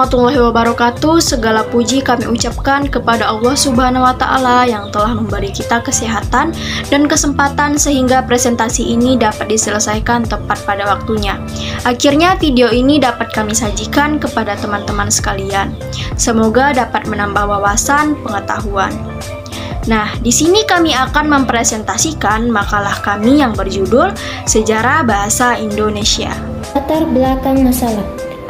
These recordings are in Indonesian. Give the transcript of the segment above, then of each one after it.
warahmatullahi wabarakatuh. Segala puji kami ucapkan kepada Allah Subhanahu wa Ta'ala yang telah memberi kita kesehatan dan kesempatan sehingga presentasi ini dapat diselesaikan tepat pada waktunya. Akhirnya video ini dapat kami sajikan kepada teman-teman sekalian. Semoga dapat menambah wawasan pengetahuan. Nah, di sini kami akan mempresentasikan makalah kami yang berjudul Sejarah Bahasa Indonesia. Latar belakang masalah.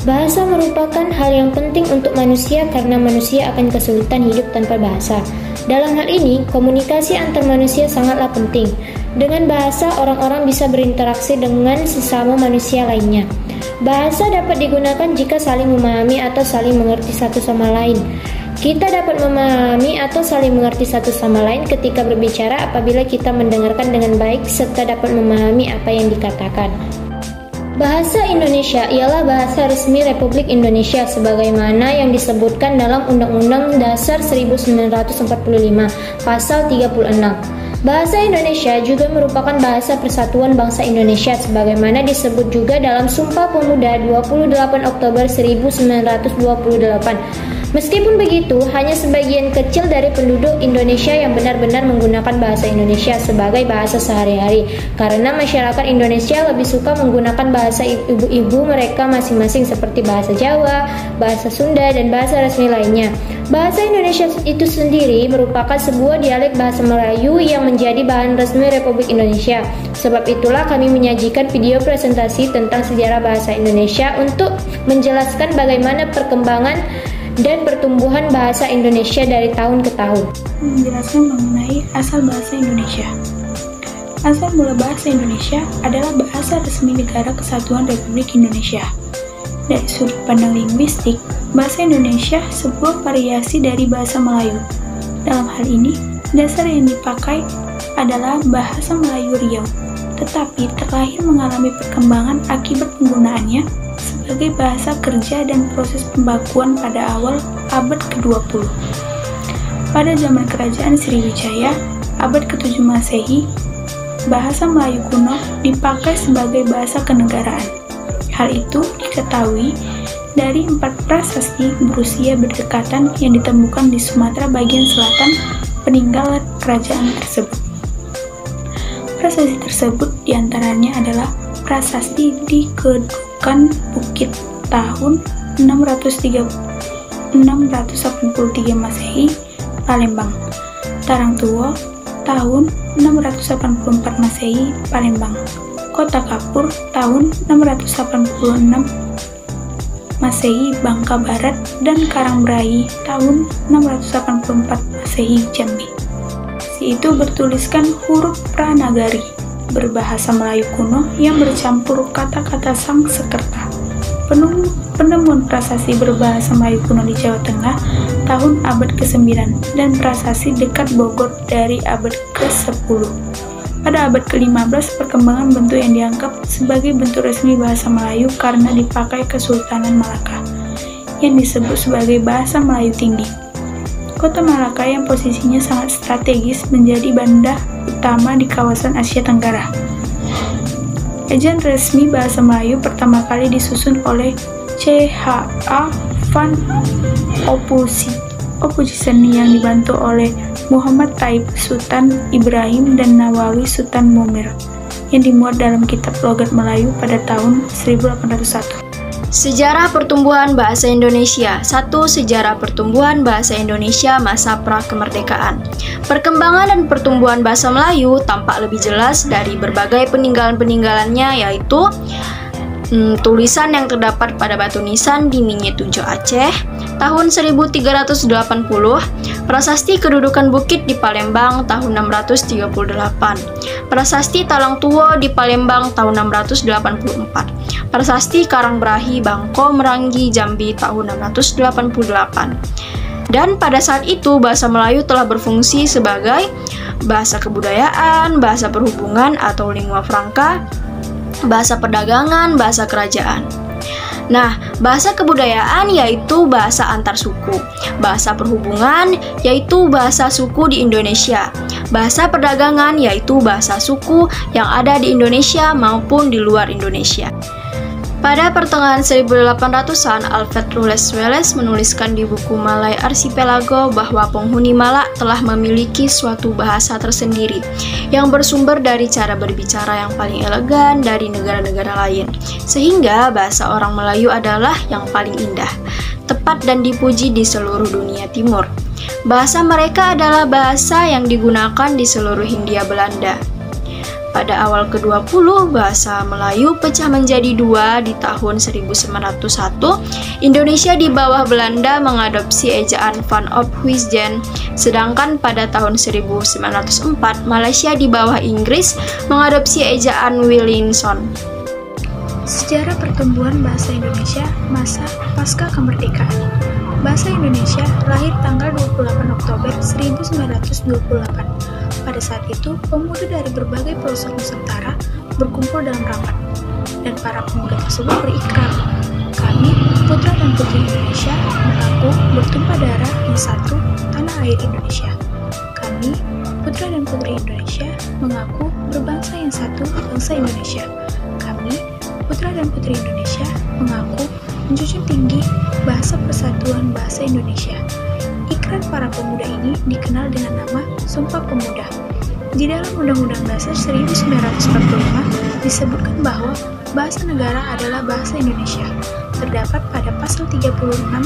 Bahasa merupakan hal yang penting untuk manusia karena manusia akan kesulitan hidup tanpa bahasa. Dalam hal ini, komunikasi antar manusia sangatlah penting. Dengan bahasa, orang-orang bisa berinteraksi dengan sesama manusia lainnya. Bahasa dapat digunakan jika saling memahami atau saling mengerti satu sama lain. Kita dapat memahami atau saling mengerti satu sama lain ketika berbicara apabila kita mendengarkan dengan baik serta dapat memahami apa yang dikatakan. Bahasa Indonesia ialah bahasa resmi Republik Indonesia sebagaimana yang disebutkan dalam Undang-Undang Dasar 1945, Pasal 36. Bahasa Indonesia juga merupakan bahasa Persatuan Bangsa Indonesia sebagaimana disebut juga dalam Sumpah Pemuda 28 Oktober 1928. Meskipun begitu, hanya sebagian kecil dari penduduk Indonesia yang benar-benar menggunakan bahasa Indonesia sebagai bahasa sehari-hari, karena masyarakat Indonesia lebih suka menggunakan bahasa ibu-ibu mereka masing-masing seperti bahasa Jawa, bahasa Sunda, dan bahasa resmi lainnya. Bahasa Indonesia itu sendiri merupakan sebuah dialek bahasa Melayu yang menjadi bahan resmi Republik Indonesia. Sebab itulah kami menyajikan video presentasi tentang sejarah bahasa Indonesia untuk menjelaskan bagaimana perkembangan dan pertumbuhan bahasa Indonesia dari tahun ke tahun. Menjelaskan mengenai asal bahasa Indonesia. Asal mula bahasa Indonesia adalah bahasa resmi Negara Kesatuan Republik Indonesia. Dari sudut pandang linguistik, bahasa Indonesia sebuah variasi dari bahasa Melayu. Dalam hal ini, dasar yang dipakai adalah bahasa Melayu Riau, tetapi terlahir mengalami perkembangan akibat penggunaannya sebagai bahasa kerja dan proses pembakuan pada awal abad ke-20. Pada zaman Kerajaan Sriwijaya, abad ke-7 Masehi, bahasa Melayu kuno dipakai sebagai bahasa kenegaraan. Hal itu diketahui dari 4 prasasti berusia berdekatan yang ditemukan di Sumatera bagian selatan peninggalan kerajaan tersebut. Prasasti tersebut diantaranya adalah prasasti di Kedukan Bukit tahun 683 Masehi, Palembang. Tarangtuwo tahun 684 Masehi, Palembang. Kota Kapur tahun 686 Masehi, Bangka Barat, dan Karangbrahi tahun 684 Masehi, Jambi. Itu bertuliskan huruf Pranagari berbahasa Melayu kuno yang bercampur kata-kata Sangsekerta. Penemuan prasasti berbahasa Melayu kuno di Jawa Tengah tahun abad ke-9 dan prasasti dekat Bogor dari abad ke-10. Pada abad ke-15, perkembangan bentuk yang dianggap sebagai bentuk resmi bahasa Melayu karena dipakai Kesultanan Malaka, yang disebut sebagai bahasa Melayu tinggi. Kota Malaka yang posisinya sangat strategis menjadi bandar utama di kawasan Asia Tenggara. Ejaan resmi bahasa Melayu pertama kali disusun oleh C.H.A. van Ophuijsen yang dibantu oleh Muhammad Taib Sultan Ibrahim dan Nawawi Sultan Mumir yang dimuat dalam kitab logat Melayu pada tahun 1801. Sejarah pertumbuhan bahasa Indonesia. 1. Sejarah pertumbuhan bahasa Indonesia masa pra-kemerdekaan. Perkembangan dan pertumbuhan bahasa Melayu tampak lebih jelas dari berbagai peninggalan-peninggalannya, yaitu tulisan yang terdapat pada batu nisan di Minyetujo, Aceh tahun 1380, prasasti kedudukan bukit di Palembang tahun 638, prasasti Talangtuwo di Palembang tahun 684, prasasti Karangbrahi, Bangko, Meranggi, Jambi tahun 688. Dan pada saat itu bahasa Melayu telah berfungsi sebagai bahasa kebudayaan, bahasa perhubungan atau lingua franca, bahasa perdagangan, bahasa kerajaan. Nah, bahasa kebudayaan yaitu bahasa antar suku, bahasa perhubungan yaitu bahasa suku di Indonesia, bahasa perdagangan yaitu bahasa suku yang ada di Indonesia maupun di luar Indonesia. Pada pertengahan 1800-an, Alfred Rules Wallace menuliskan di buku Malay Archipelago bahwa penghuni Malak telah memiliki suatu bahasa tersendiri yang bersumber dari cara berbicara yang paling elegan dari negara-negara lain, sehingga bahasa orang Melayu adalah yang paling indah, tepat dan dipuji di seluruh dunia timur. Bahasa mereka adalah bahasa yang digunakan di seluruh Hindia Belanda. Pada awal ke-20, bahasa Melayu pecah menjadi dua di tahun 1901. Indonesia di bawah Belanda mengadopsi ejaan Van Ophuijsen, sedangkan pada tahun 1904, Malaysia di bawah Inggris mengadopsi ejaan Williamson. Sejarah pertumbuhan bahasa Indonesia masa pasca kemerdekaan. Bahasa Indonesia lahir tanggal 28 Oktober 1928. Pada saat itu, pemuda dari berbagai pelosok Nusantara berkumpul dalam rapat, dan para pemuda tersebut berikrar, kami, putra dan putri Indonesia, mengaku bertumpah darah yang satu, tanah air Indonesia. Kami, putra dan putri Indonesia, mengaku berbangsa yang satu, bangsa Indonesia. Kami, putra dan putri Indonesia, mengaku menjunjung tinggi bahasa persatuan bahasa Indonesia. Ikrar para pemuda ini dikenal dengan nama Sumpah Pemuda. Di dalam Undang-Undang Dasar 1945 disebutkan bahwa bahasa negara adalah bahasa Indonesia. Terdapat pada pasal 36,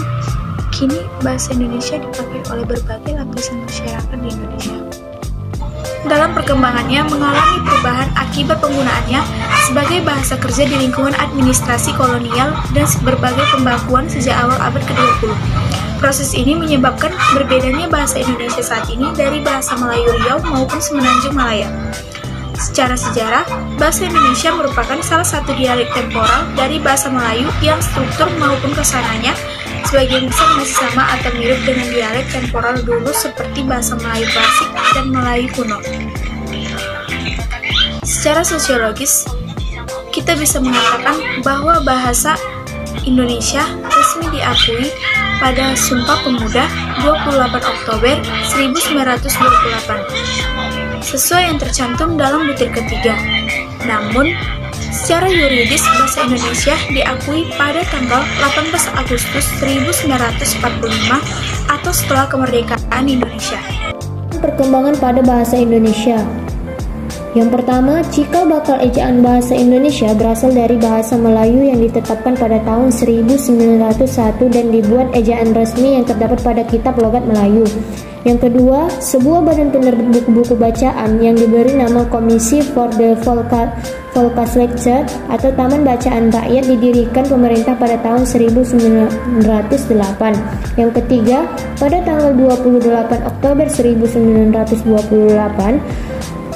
kini bahasa Indonesia dipakai oleh berbagai lapisan masyarakat di Indonesia. Dalam perkembangannya mengalami perubahan akibat penggunaannya sebagai bahasa kerja di lingkungan administrasi kolonial dan berbagai pembakuan sejak awal abad ke-20. Proses ini menyebabkan berbedanya bahasa Indonesia saat ini dari bahasa Melayu Riau maupun Semenanjung Malaya. Secara sejarah, bahasa Indonesia merupakan salah satu dialek temporal dari bahasa Melayu yang struktur maupun kesananya sebagian besar masih sama atau mirip dengan dialek temporal dulu seperti bahasa Melayu klasik dan Melayu kuno. Secara sosiologis, kita bisa mengatakan bahwa bahasa Indonesia resmi diakui pada Sumpah Pemuda 28 Oktober 1928 sesuai yang tercantum dalam butir ketiga. Namun, secara yuridis bahasa Indonesia diakui pada tanggal 18 Agustus 1945 atau setelah kemerdekaan Indonesia. Perkembangan pada bahasa Indonesia. Yang pertama, cikal bakal ejaan bahasa Indonesia berasal dari bahasa Melayu yang ditetapkan pada tahun 1901 dan dibuat ejaan resmi yang terdapat pada Kitab Logat Melayu. Yang kedua, sebuah badan penerbit buku-buku bacaan yang diberi nama Komisi for the Volkslecture atau Taman Bacaan Rakyat didirikan pemerintah pada tahun 1908. Yang ketiga, pada tanggal 28 Oktober 1928,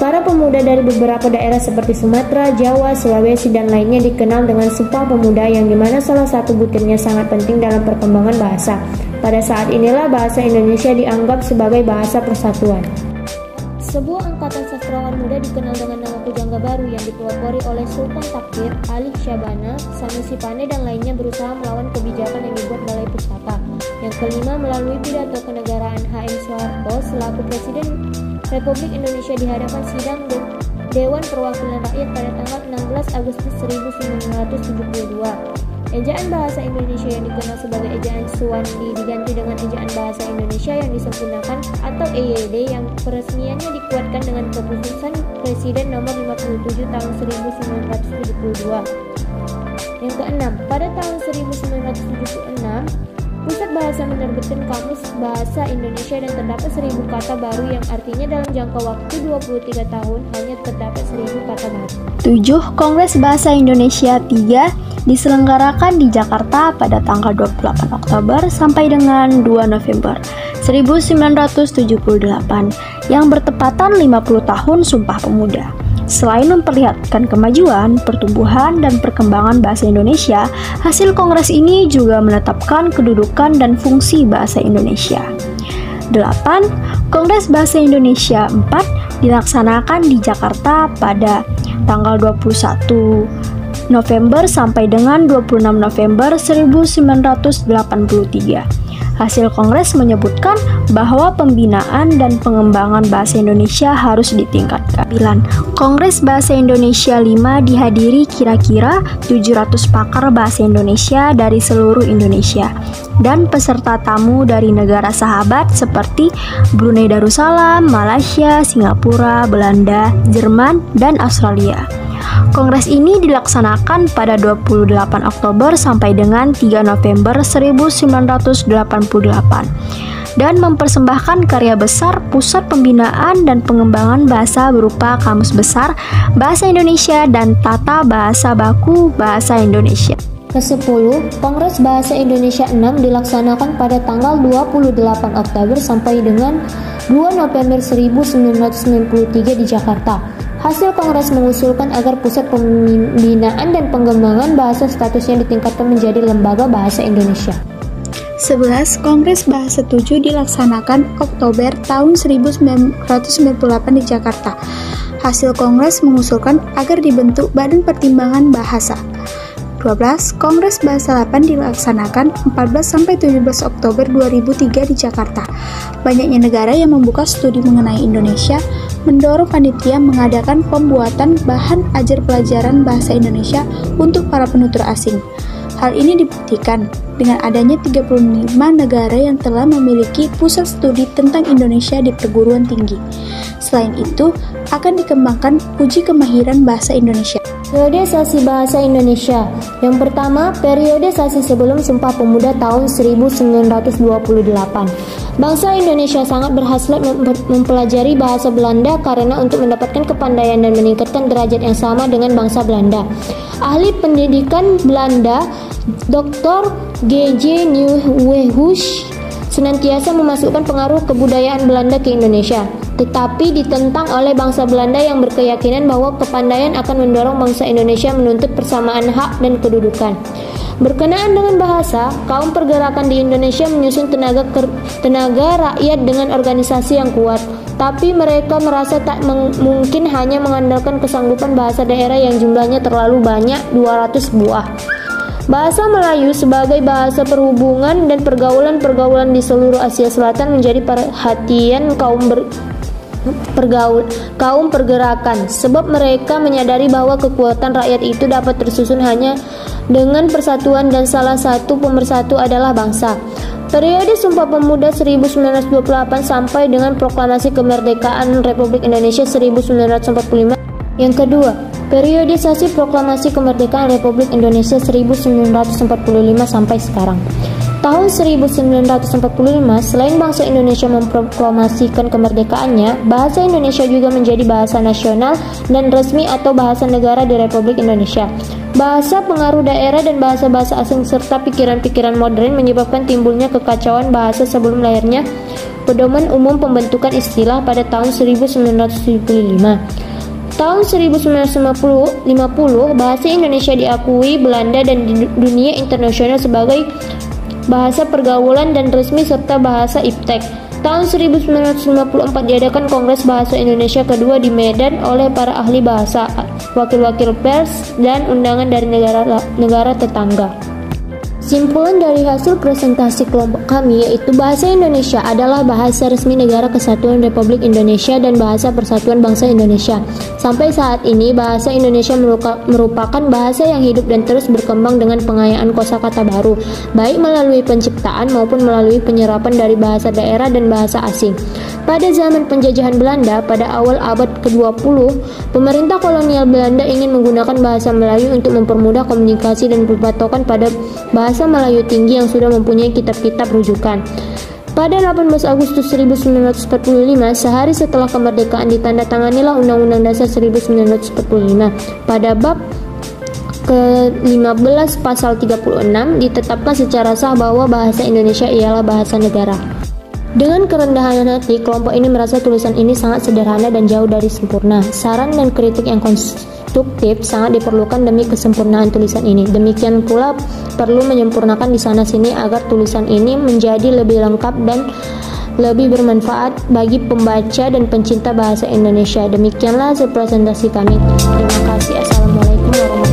para pemuda dari beberapa daerah seperti Sumatera, Jawa, Sulawesi, dan lainnya dikenal dengan Sumpah Pemuda yang dimana salah satu butirnya sangat penting dalam perkembangan bahasa. Pada saat inilah bahasa Indonesia dianggap sebagai bahasa persatuan. Sebuah angkatan sastrawan muda dikenal dengan nama Pujangga Baru yang dipelopori oleh Sultan Takdir, Ali Syabana, Sanusi Pane, dan lainnya berusaha melawan kebijakan yang dibuat Balai Pustaka. Yang kelima, melalui pidato kenegaraan H.M. Soeharto selaku Presiden Republik Indonesia di hadapan sidang Dewan Perwakilan Rakyat pada tanggal 16 Agustus 1972. Ejaan bahasa Indonesia yang dikenal sebagai ejaan Suwandi diganti dengan ejaan bahasa Indonesia yang disempurnakan atau EYD yang peresmiannya dikuatkan dengan keputusan Presiden nomor 57 tahun 1972. Yang keenam, pada tahun 1976, Pusat Bahasa menerbitkan Kamus Bahasa Indonesia dan terdapat 1000 kata baru yang artinya dalam jangka waktu 23 tahun hanya terdapat 1000 kata baru. 7. Kongres Bahasa Indonesia 3 diselenggarakan di Jakarta pada tanggal 28 Oktober sampai dengan 2 November 1978 yang bertepatan 50 tahun Sumpah Pemuda. Selain memperlihatkan kemajuan, pertumbuhan, dan perkembangan bahasa Indonesia, hasil kongres ini juga menetapkan kedudukan dan fungsi bahasa Indonesia. 8. Kongres Bahasa Indonesia 4 dilaksanakan di Jakarta pada tanggal 21 November sampai dengan 26 November 1983. Hasil Kongres menyebutkan bahwa pembinaan dan pengembangan bahasa Indonesia harus ditingkatkan. Kongres Bahasa Indonesia 5 dihadiri kira-kira 700 pakar bahasa Indonesia dari seluruh Indonesia dan peserta tamu dari negara sahabat seperti Brunei Darussalam, Malaysia, Singapura, Belanda, Jerman, dan Australia. Kongres ini dilaksanakan pada 28 Oktober sampai dengan 3 November 1988 dan mempersembahkan karya besar Pusat Pembinaan dan Pengembangan Bahasa berupa Kamus Besar Bahasa Indonesia dan Tata Bahasa Baku Bahasa Indonesia. Ke-10, Kongres Bahasa Indonesia 6 dilaksanakan pada tanggal 28 Oktober sampai dengan 2 November 1993 di Jakarta. Hasil Kongres mengusulkan agar Pusat Pembinaan dan Pengembangan Bahasa statusnya ditingkatkan menjadi Lembaga Bahasa Indonesia. 11. Kongres Bahasa 7 dilaksanakan Oktober tahun 1998 di Jakarta. Hasil Kongres mengusulkan agar dibentuk Badan Pertimbangan Bahasa. 12. Kongres Bahasa 8 dilaksanakan 14-17 Oktober 2003 di Jakarta. Banyaknya negara yang membuka studi mengenai Indonesia mendorong panitia mengadakan pembuatan bahan ajar pelajaran bahasa Indonesia untuk para penutur asing. Hal ini dibuktikan dengan adanya 35 negara yang telah memiliki pusat studi tentang Indonesia di perguruan tinggi. Selain itu, akan dikembangkan uji kemahiran bahasa Indonesia. Periodisasi Bahasa Indonesia. Yang pertama, periodisasi sebelum Sumpah Pemuda tahun 1928. Bangsa Indonesia sangat berhasrat mempelajari bahasa Belanda karena untuk mendapatkan kepandaian dan meningkatkan derajat yang sama dengan bangsa Belanda. Ahli pendidikan Belanda, Dr. G.J. Nieuwenhuis, senantiasa memasukkan pengaruh kebudayaan Belanda ke Indonesia, tetapi ditentang oleh bangsa Belanda yang berkeyakinan bahwa kepandaian akan mendorong bangsa Indonesia menuntut persamaan hak dan kedudukan. Berkenaan dengan bahasa, kaum pergerakan di Indonesia menyusun tenaga rakyat dengan organisasi yang kuat, tapi mereka merasa tak mungkin hanya mengandalkan kesanggupan bahasa daerah yang jumlahnya terlalu banyak, 200 buah. Bahasa Melayu sebagai bahasa perhubungan dan pergaulan-pergaulan di seluruh Asia Selatan menjadi perhatian kaum pergerakan, sebab mereka menyadari bahwa kekuatan rakyat itu dapat tersusun hanya dengan persatuan dan salah satu pemersatu adalah bangsa. Periode Sumpah Pemuda 1928 sampai dengan Proklamasi Kemerdekaan Republik Indonesia 1945. Yang kedua, periodisasi Proklamasi Kemerdekaan Republik Indonesia 1945 sampai sekarang. Tahun 1945, selain bangsa Indonesia memproklamasikan kemerdekaannya, bahasa Indonesia juga menjadi bahasa nasional dan resmi atau bahasa negara di Republik Indonesia. Bahasa pengaruh daerah dan bahasa-bahasa asing serta pikiran-pikiran modern menyebabkan timbulnya kekacauan bahasa sebelum lahirnya pedoman umum pembentukan istilah pada tahun 1975. Tahun 1950, bahasa Indonesia diakui Belanda dan di dunia internasional sebagai bahasa pergaulan dan resmi serta bahasa iptek. Tahun 1954 diadakan Kongres Bahasa Indonesia kedua di Medan oleh para ahli bahasa, wakil-wakil pers, dan undangan dari negara tetangga. Simpulan dari hasil presentasi kelompok kami yaitu bahasa Indonesia adalah bahasa resmi Negara Kesatuan Republik Indonesia dan bahasa Persatuan Bangsa Indonesia. Sampai saat ini bahasa Indonesia merupakan bahasa yang hidup dan terus berkembang dengan pengayaan kosakata baru, baik melalui penciptaan maupun melalui penyerapan dari bahasa daerah dan bahasa asing. Pada zaman penjajahan Belanda pada awal abad ke-20, pemerintah kolonial Belanda ingin menggunakan bahasa Melayu untuk mempermudah komunikasi dan berpatokan pada bahasa Melayu tinggi yang sudah mempunyai kitab-kitab rujukan. Pada 18 Agustus 1945, sehari setelah kemerdekaan, ditandatanganilah Undang-Undang Dasar 1945. Pada bab ke-15 pasal 36 ditetapkan secara sah bahwa bahasa Indonesia ialah bahasa negara. Dengan kerendahan hati, kelompok ini merasa tulisan ini sangat sederhana dan jauh dari sempurna. Saran dan kritik yang konstruktif sangat diperlukan demi kesempurnaan tulisan ini. Demikian pula perlu menyempurnakan di sana-sini agar tulisan ini menjadi lebih lengkap dan lebih bermanfaat bagi pembaca dan pencinta bahasa Indonesia. Demikianlah presentasi kami. Terima kasih. Assalamualaikum warahmatullahi wabarakatuh.